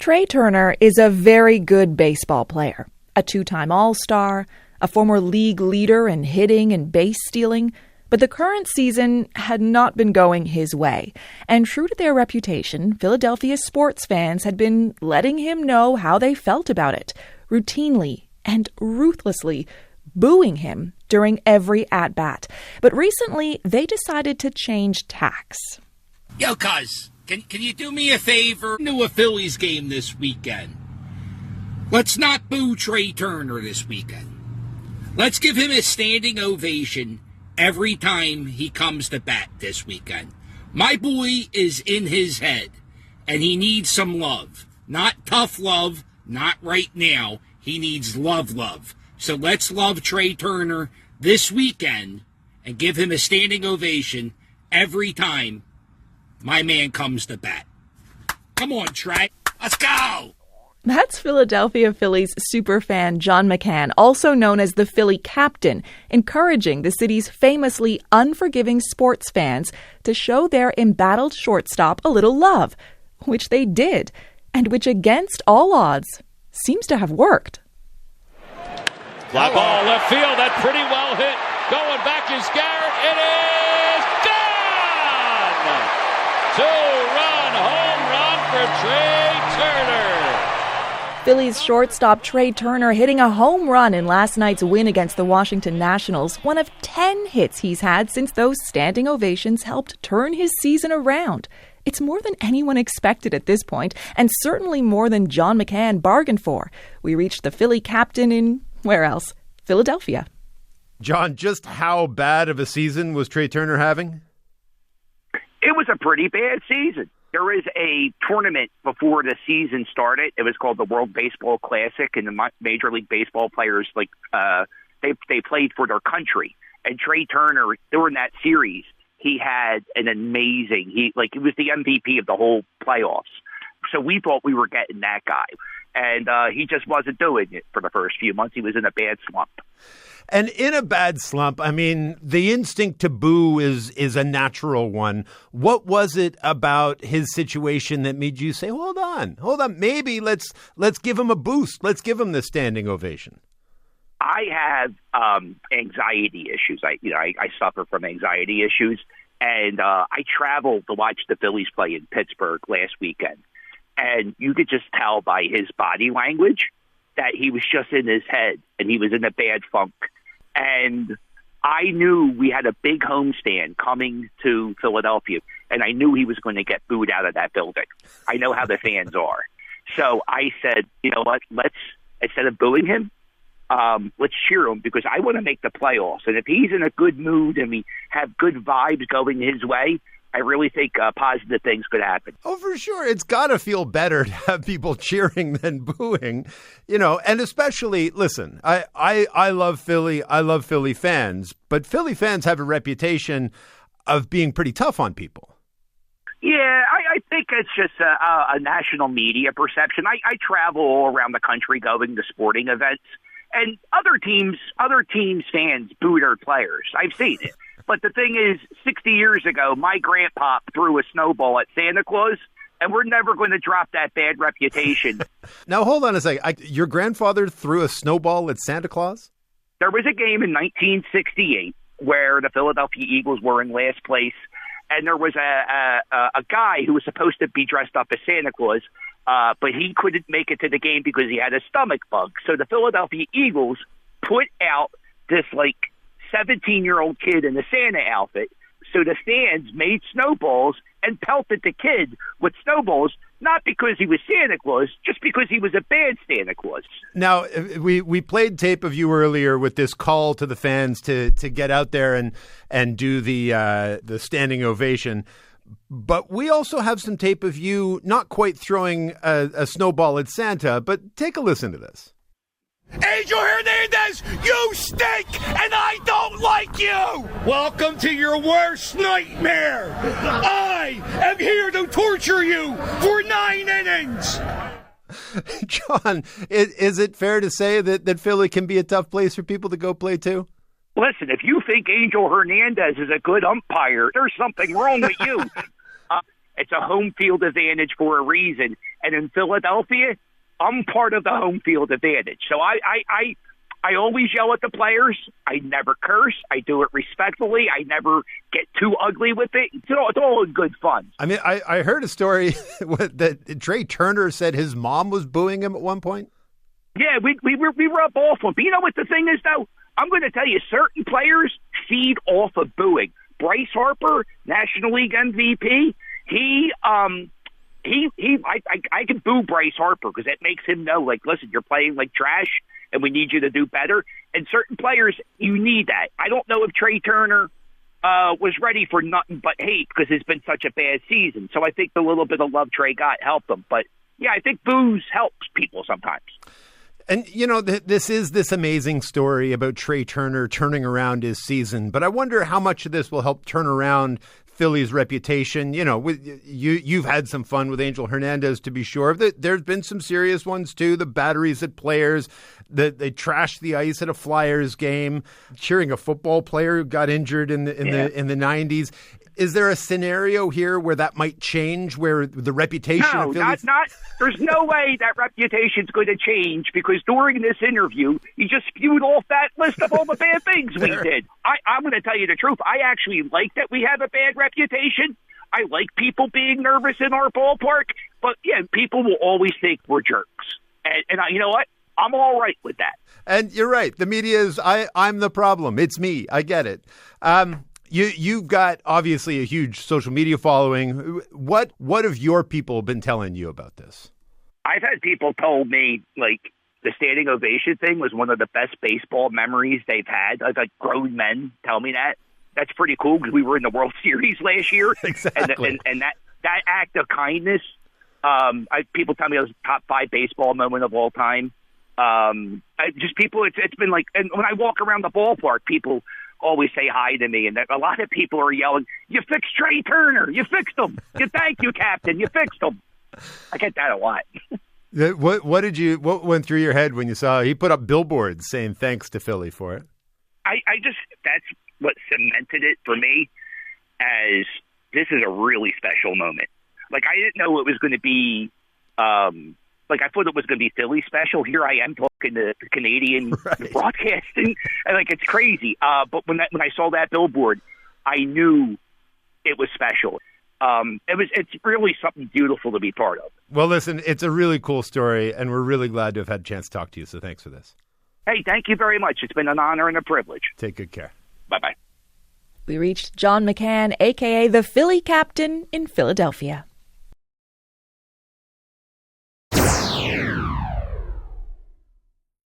Trea Turner is a very good baseball player, a two-time All-Star, a former league leader in hitting and base stealing, but the current season had not been going his way. And true to their reputation, Philadelphia sports fans had been letting him know how they felt about it, routinely and ruthlessly booing him during every at-bat. But recently, they decided to change tacks. Yo, cuz, can you do me a favor? Do a Phillies game this weekend. Let's not boo Trea Turner this weekend. Let's give him a standing ovation every time he comes to bat this weekend. My boy is in his head, and he needs some love. Not tough love, not right now. He needs love. So let's love Trea Turner this weekend and give him a standing ovation every time my man comes to bat. Come on, Trea. Let's go! That's Philadelphia Phillies superfan John McCann, also known as the Philly captain, encouraging the city's famously unforgiving sports fans to show their embattled shortstop a little love, which they did, and which against all odds seems to have worked. Fly ball left field, that pretty well hit. Going back is Garrett. It is gone! Two-run home run for Trea Turner. Phillies shortstop Trea Turner hitting a home run in last night's win against the Washington Nationals, one of 10 hits he's had since those standing ovations helped turn his season around. It's more than anyone expected at this point, and certainly more than John McCann bargained for. We reached the Philly captain in, where else? Philadelphia. John, just how bad of a season was Trea Turner having? It was a pretty bad season. There is a tournament before the season started. It was called the World Baseball Classic, and the Major League Baseball players, they played for their country. And Trea Turner, during that series, he had an amazing, he was the MVP of the whole playoffs. So we thought we were getting that guy. And he just wasn't doing it for the first few months. He was in a bad slump. And in a bad slump, I mean, the instinct to boo is a natural one. What was it about his situation that made you say, hold on, maybe let's give him a boost. Let's give him the standing ovation. I have anxiety issues. I suffer from anxiety issues. And I traveled to watch the Phillies play in Pittsburgh last weekend. And you could just tell by his body language that he was just in his head and he was in a bad funk. And I knew we had a big homestand coming to Philadelphia, and I knew he was going to get booed out of that building. I know how the fans are. So I said, you know what, let's, instead of booing him, let's cheer him, because I want to make the playoffs. And if he's in a good mood and we have good vibes going his way, I really think positive things could happen. Oh, for sure. It's got to feel better to have people cheering than booing, and especially, listen, I love Philly. I love Philly fans, but Philly fans have a reputation of being pretty tough on people. Yeah, I think it's just a national media perception. I travel all around the country going to sporting events, and other teams' fans boo their players. I've seen it. But the thing is, 60 years ago, my grandpa threw a snowball at Santa Claus, and we're never going to drop that bad reputation. Now, hold on a second. Your grandfather threw a snowball at Santa Claus? There was a game in 1968 where the Philadelphia Eagles were in last place, and there was a guy who was supposed to be dressed up as Santa Claus, but he couldn't make it to the game because he had a stomach bug. So the Philadelphia Eagles put out this, 17-year-old kid in the Santa outfit. So the fans made snowballs and pelted the kid with snowballs, not because he was Santa Claus, just because he was a bad Santa Claus. Now, we played tape of you earlier with this call to the fans to get out there and do the standing ovation. But we also have some tape of you not quite throwing a snowball at Santa, but take a listen to this. Angel Hernandez, you stink, and I don't like you! Welcome to your worst nightmare! I am here to torture you for 9 innings! John, is it fair to say that Philly can be a tough place for people to go play to? Listen, if you think Angel Hernandez is a good umpire, there's something wrong with you. It's a home field advantage for a reason. And in Philadelphia, I'm part of the home field advantage. So I always yell at the players. I never curse. I do it respectfully. I never get too ugly with it. It's all in good fun. I mean, I heard a story that Trea Turner said his mom was booing him at one point. Yeah, we rub off on. But you know what the thing is, though? I'm going to tell you, certain players feed off of booing. Bryce Harper, National League MVP, I can boo Bryce Harper because it makes him know, like, listen, you're playing like trash, and we need you to do better. And certain players, you need that. I don't know if Trea Turner was ready for nothing but hate because it's been such a bad season. So I think the little bit of love Trea got helped him. But, yeah, I think booze helps people sometimes. And, you know, this is this amazing story about Trea Turner turning around his season. But I wonder how much of this will help turn around Philly's reputation. You know, you've had some fun with Angel Hernandez, to be sure. There's been some serious ones, too. The batteries at players. They trashed the ice at a Flyers game, cheering a football player who got injured in the 90s. Is there a scenario here where that might change, where the reputation of Phillies... not. There's no way that reputation's going to change, because during this interview, you just spewed off that list of all the bad things we did. I'm going to tell you the truth. I actually like that we have a bad reputation. I like people being nervous in our ballpark, but yeah, people will always think we're jerks. And you know what? I'm all right with that. And you're right. The media is, I'm the problem. It's me. I get it. You've got, obviously, a huge social media following. What have your people been telling you about this? I've had people told me, like, the standing ovation thing was one of the best baseball memories they've had. Like grown men tell me that. That's pretty cool, because we were in the World Series last year. Exactly. And that act of kindness, people tell me it was the top 5 baseball moment of all time. It's been like, and when I walk around the ballpark, people always say hi to me, and a lot of people are yelling, "You fixed Trea Turner! You fixed him! Thank you, Captain! You fixed him!" I get that a lot. What went through your head when you saw he put up billboards saying thanks to Philly for it? That's what cemented it for me as this is a really special moment. Like, I didn't know it was going to be, I thought it was going to be Philly special. Here I am talking to Canadian broadcasting, and like, it's crazy. But when I saw that billboard, I knew it was special. It's really something beautiful to be part of. Well, listen, it's a really cool story, and we're really glad to have had a chance to talk to you. So thanks for this. Hey, thank you very much. It's been an honor and a privilege. Take good care. Bye-bye. We reached John McCann, a.k.a. the Philly captain in Philadelphia.